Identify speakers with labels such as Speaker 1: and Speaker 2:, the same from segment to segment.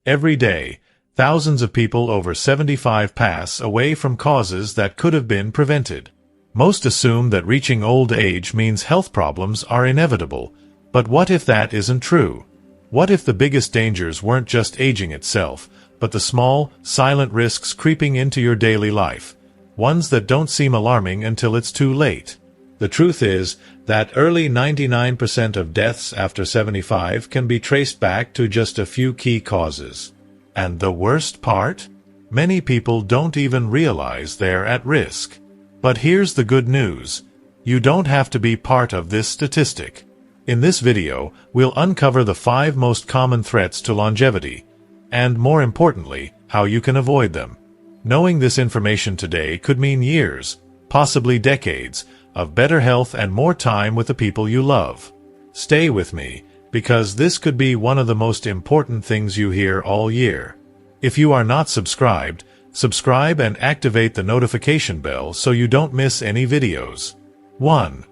Speaker 1: Every day, thousands of people over 75 pass away from causes that could have been prevented. Most assume that reaching old age means health problems are inevitable, but what if that isn't true? What if the biggest dangers weren't just aging itself, but the small, silent risks creeping into your daily life, ones that don't seem alarming until it's too late? The truth is that early 99% of deaths after 75 can be traced back to just a few key causes. And the worst part? Many people don't even realize they're at risk. But here's the good news. You don't have to be part of this statistic. In this video, we'll uncover the 5 most common threats to longevity, and more importantly, how you can avoid them. Knowing this information today could mean years, possibly decades, of better health and more time with the people you love. Stay with me, because this could be one of the most important things you hear all year. If you are not subscribed, subscribe and activate the notification bell so you don't miss any videos. 1.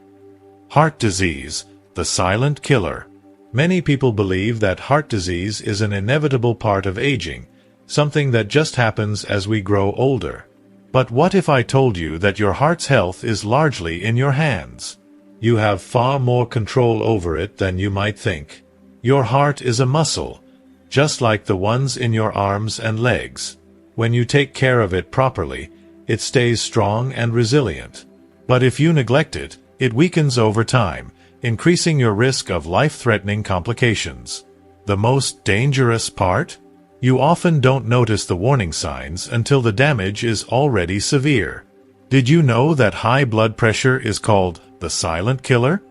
Speaker 1: Heart disease, the silent killer. Many people believe that heart disease is an inevitable part of aging, something that just happens as we grow older. But what if I told you that your heart's health is largely in your hands? You have far more control over it than you might think. Your heart is a muscle, just like the ones in your arms and legs. When you take care of it properly, it stays strong and resilient. But if you neglect it, it weakens over time, increasing your risk of life-threatening complications. The most dangerous part? You often don't notice the warning signs until the damage is already severe. Did you know that high blood pressure is called the silent killer?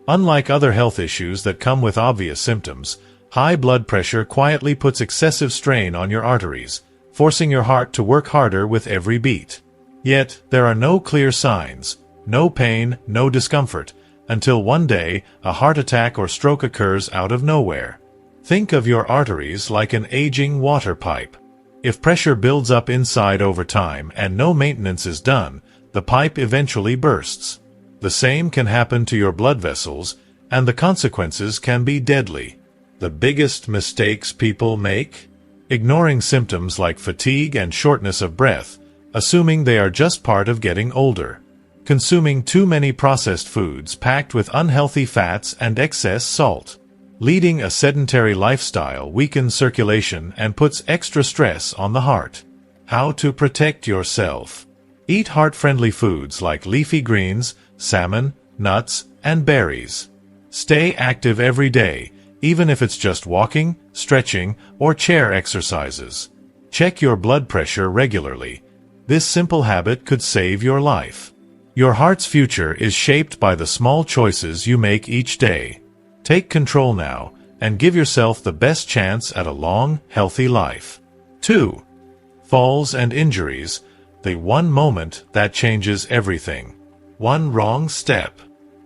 Speaker 1: Unlike other health issues that come with obvious symptoms, high blood pressure quietly puts excessive strain on your arteries, forcing your heart to work harder with every beat. Yet, there are no clear signs, no pain, no discomfort, until one day a heart attack or stroke occurs out of nowhere. Think of your arteries like an aging water pipe. If pressure builds up inside over time and no maintenance is done, the pipe eventually bursts. The same can happen to your blood vessels, and the consequences can be deadly. The biggest mistakes people make? Ignoring symptoms like fatigue and shortness of breath, assuming they are just part of getting older. Consuming too many processed foods packed with unhealthy fats and excess salt. Leading a sedentary lifestyle weakens circulation and puts extra stress on the heart. How to protect yourself? Eat heart-friendly foods like leafy greens, salmon, nuts, and berries. Stay active every day, even if it's just walking, stretching, or chair exercises. Check your blood pressure regularly. This simple habit could save your life. Your heart's future is shaped by the small choices you make each day. Take control now, and give yourself the best chance at a long, healthy life. 2. Falls and injuries, the one moment that changes everything. One wrong step,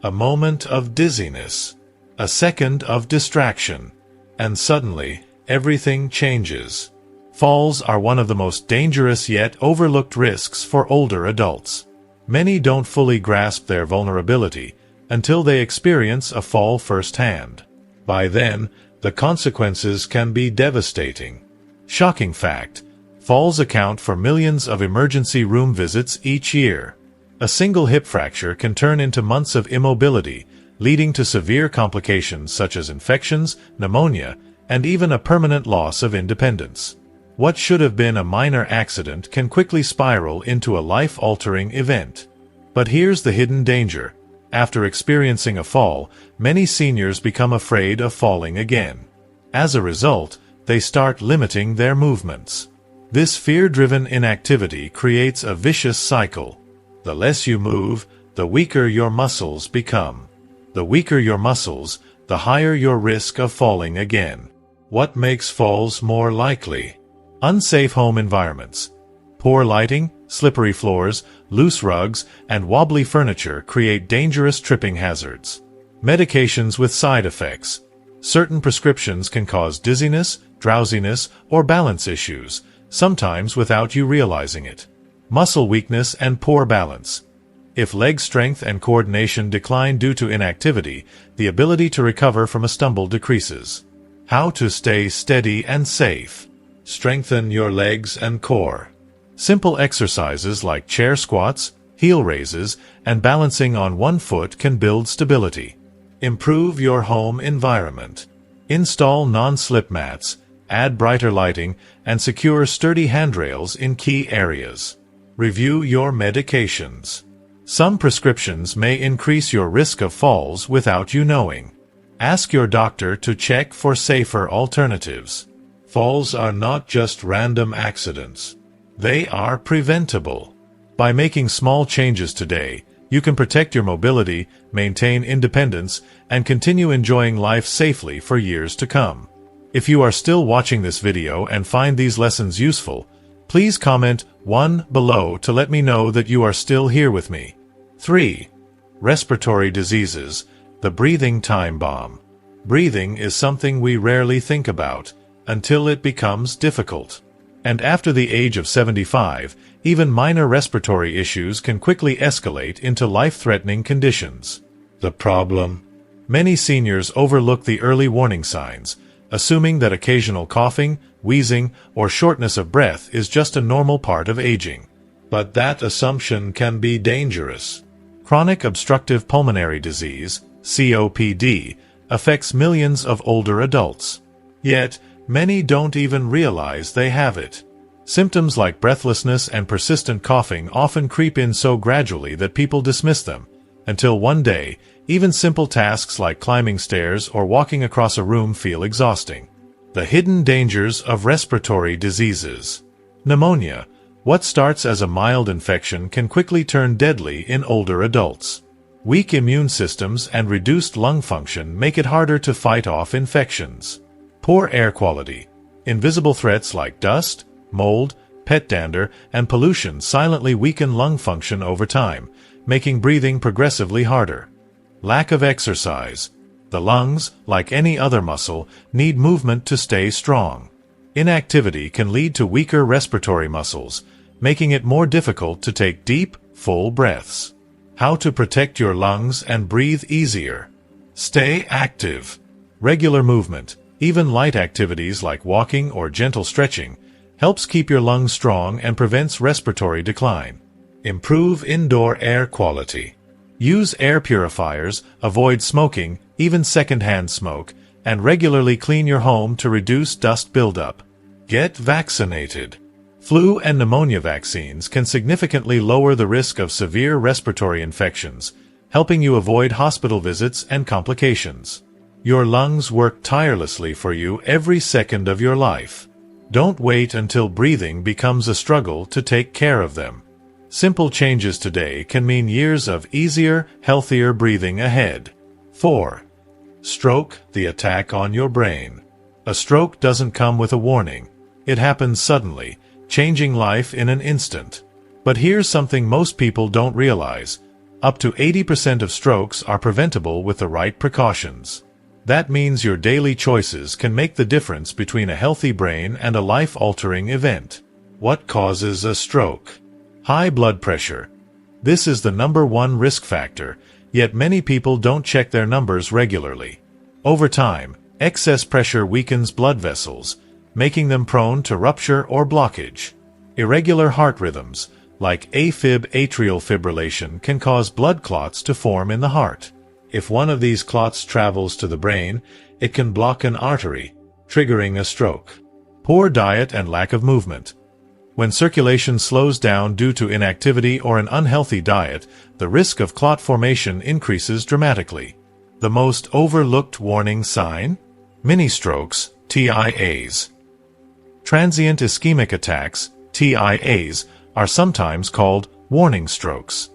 Speaker 1: a moment of dizziness, a second of distraction, and suddenly, everything changes. Falls are one of the most dangerous yet overlooked risks for older adults. Many don't fully grasp their vulnerability until they experience a fall firsthand. By then, the consequences can be devastating. Shocking fact, falls account for millions of emergency room visits each year. A single hip fracture can turn into months of immobility, leading to severe complications such as infections, pneumonia, and even a permanent loss of independence. What should have been a minor accident can quickly spiral into a life-altering event. But here's the hidden danger. After experiencing a fall, many seniors become afraid of falling again. As a result, they start limiting their movements. This fear-driven inactivity creates a vicious cycle. The less you move, the weaker your muscles become. The weaker your muscles, the higher your risk of falling again. What makes falls more likely? Unsafe home environments. Poor lighting, slippery floors, loose rugs, and wobbly furniture create dangerous tripping hazards. Medications with side effects. Certain prescriptions can cause dizziness, drowsiness, or balance issues, sometimes without you realizing it. Muscle weakness and poor balance. If leg strength and coordination decline due to inactivity, the ability to recover from a stumble decreases. How to stay steady and safe. Strengthen your legs and core. Simple exercises like chair squats, heel raises, and balancing on one foot can build stability. Improve your home environment. Install non-slip mats, add brighter lighting, and secure sturdy handrails in key areas. Review your medications. Some prescriptions may increase your risk of falls without you knowing. Ask your doctor to check for safer alternatives. Falls are not just random accidents. They are preventable. By making small changes today, you can protect your mobility, maintain independence, and continue enjoying life safely for years to come. If you are still watching this video and find these lessons useful, please comment 1 below to let me know that you are still here with me. 3. Respiratory diseases, the breathing time bomb. Breathing is something we rarely think about until it becomes difficult. And after the age of 75, even minor respiratory issues can quickly escalate into life-threatening conditions. The problem? Many seniors overlook the early warning signs, assuming that occasional coughing, wheezing, or shortness of breath is just a normal part of aging. But that assumption can be dangerous. Chronic obstructive pulmonary disease, COPD, affects millions of older adults. Yet, many don't even realize they have it. Symptoms like breathlessness and persistent coughing often creep in so gradually that people dismiss them, until one day, even simple tasks like climbing stairs or walking across a room feel exhausting. The hidden dangers of respiratory diseases. Pneumonia. What starts as a mild infection can quickly turn deadly in older adults. Weak immune systems and reduced lung function make it harder to fight off infections. Poor air quality. Invisible threats like dust, mold, pet dander, and pollution silently weaken lung function over time, making breathing progressively harder. Lack of exercise. The lungs, like any other muscle, need movement to stay strong. Inactivity can lead to weaker respiratory muscles, making it more difficult to take deep, full breaths. How to protect your lungs and breathe easier. Stay active. Regular movement, even light activities like walking or gentle stretching, helps keep your lungs strong and prevents respiratory decline. Improve indoor air quality. Use air purifiers, avoid smoking, even secondhand smoke, and regularly clean your home to reduce dust buildup. Get vaccinated. Flu and pneumonia vaccines can significantly lower the risk of severe respiratory infections, helping you avoid hospital visits and complications. Your lungs work tirelessly for you every second of your life. Don't wait until breathing becomes a struggle to take care of them. Simple changes today can mean years of easier, healthier breathing ahead. 4. Stroke, the attack on your brain. A stroke doesn't come with a warning. It happens suddenly, changing life in an instant. But here's something most people don't realize. Up to 80% of strokes are preventable with the right precautions. That means your daily choices can make the difference between a healthy brain and a life-altering event. What causes a stroke? High blood pressure. This is the #1 risk factor, yet many people don't check their numbers regularly. Over time, excess pressure weakens blood vessels, making them prone to rupture or blockage. Irregular heart rhythms, like AFib atrial fibrillation, can cause blood clots to form in the heart. If one of these clots travels to the brain, it can block an artery, triggering a stroke. Poor diet and lack of movement. When circulation slows down due to inactivity or an unhealthy diet, the risk of clot formation increases dramatically. The most overlooked warning sign? Mini-strokes, TIAs. Transient ischemic attacks, TIAs, are sometimes called warning strokes.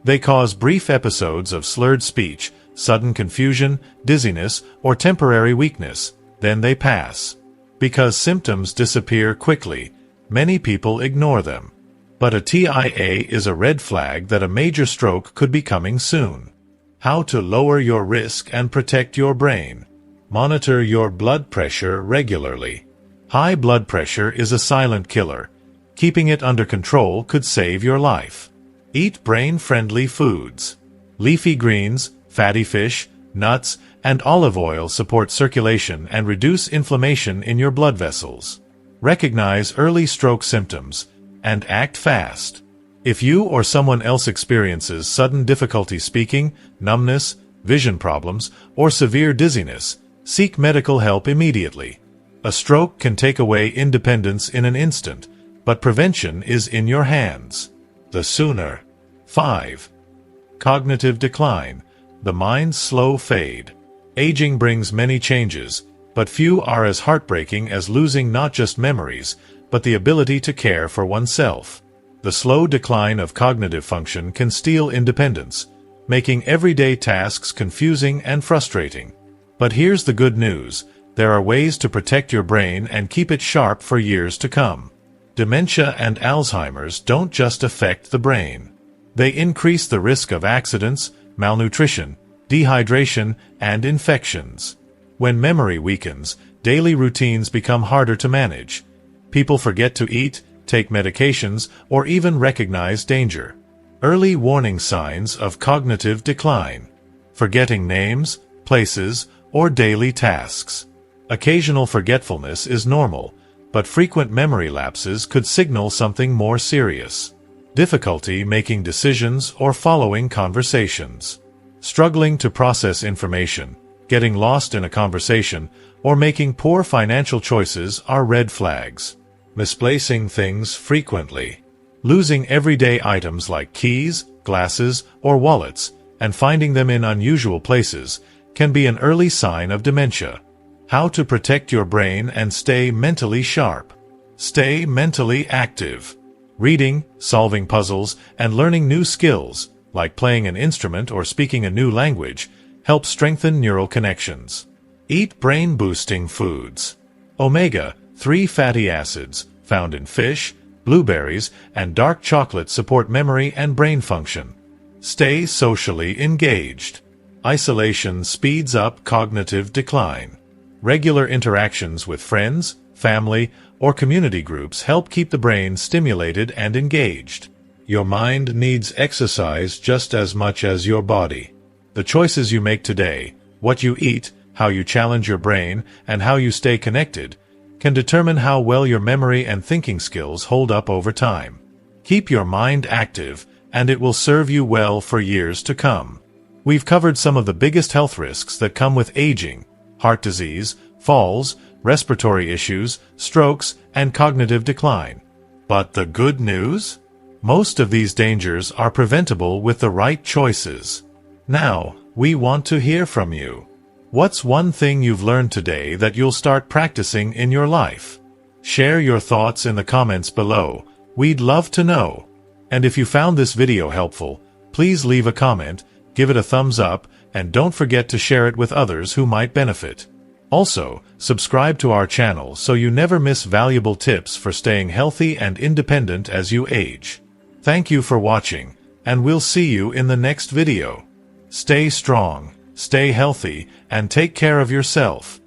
Speaker 1: They cause brief episodes of slurred speech, sudden confusion, dizziness, or temporary weakness, then they pass. Because symptoms disappear quickly, many people ignore them. But a TIA is a red flag that a major stroke could be coming soon. How to lower your risk and protect your brain. Monitor your blood pressure regularly. High blood pressure is a silent killer. Keeping it under control could save your life. Eat brain-friendly foods. Leafy greens, fatty fish, nuts, and olive oil support circulation and reduce inflammation in your blood vessels. Recognize early stroke symptoms and act fast. If you or someone else experiences sudden difficulty speaking, numbness, vision problems, or severe dizziness, seek medical help immediately. A stroke can take away independence in an instant, but prevention is in your hands. The sooner. 5. Cognitive decline. The mind's slow fade. Aging brings many changes, but few are as heartbreaking as losing not just memories, but the ability to care for oneself. The slow decline of cognitive function can steal independence, making everyday tasks confusing and frustrating. But here's the good news: there are ways to protect your brain and keep it sharp for years to come. Dementia and Alzheimer's don't just affect the brain. They increase the risk of accidents, malnutrition, dehydration, and infections. When memory weakens, daily routines become harder to manage. People forget to eat, take medications, or even recognize danger. Early warning signs of cognitive decline. Forgetting names, places, or daily tasks. Occasional forgetfulness is normal, but frequent memory lapses could signal something more serious. Difficulty making decisions or following conversations. Struggling to process information, getting lost in a conversation, or making poor financial choices are red flags. Misplacing things frequently. Losing everyday items like keys, glasses, or wallets, and finding them in unusual places, can be an early sign of dementia. How to protect your brain and stay mentally sharp. Stay mentally active. Reading, solving puzzles, and learning new skills, like playing an instrument or speaking a new language, help strengthen neural connections. Eat brain-boosting foods. Omega-3 fatty acids, found in fish, blueberries, and dark chocolate support memory and brain function. Stay socially engaged. Isolation speeds up cognitive decline. Regular interactions with friends, family, or community groups help keep the brain stimulated and engaged. Your mind needs exercise just as much as your body. The choices you make today, what you eat, how you challenge your brain, and how you stay connected, can determine how well your memory and thinking skills hold up over time. Keep your mind active, and it will serve you well for years to come. We've covered some of the biggest health risks that come with aging: heart disease, falls, respiratory issues, strokes, and cognitive decline. But the good news? Most of these dangers are preventable with the right choices. Now, we want to hear from you. What's one thing you've learned today that you'll start practicing in your life? Share your thoughts in the comments below. We'd love to know. And if you found this video helpful, please leave a comment, give it a thumbs up, and don't forget to share it with others who might benefit. Also, subscribe to our channel so you never miss valuable tips for staying healthy and independent as you age. Thank you for watching, and we'll see you in the next video. Stay strong, stay healthy, and take care of yourself.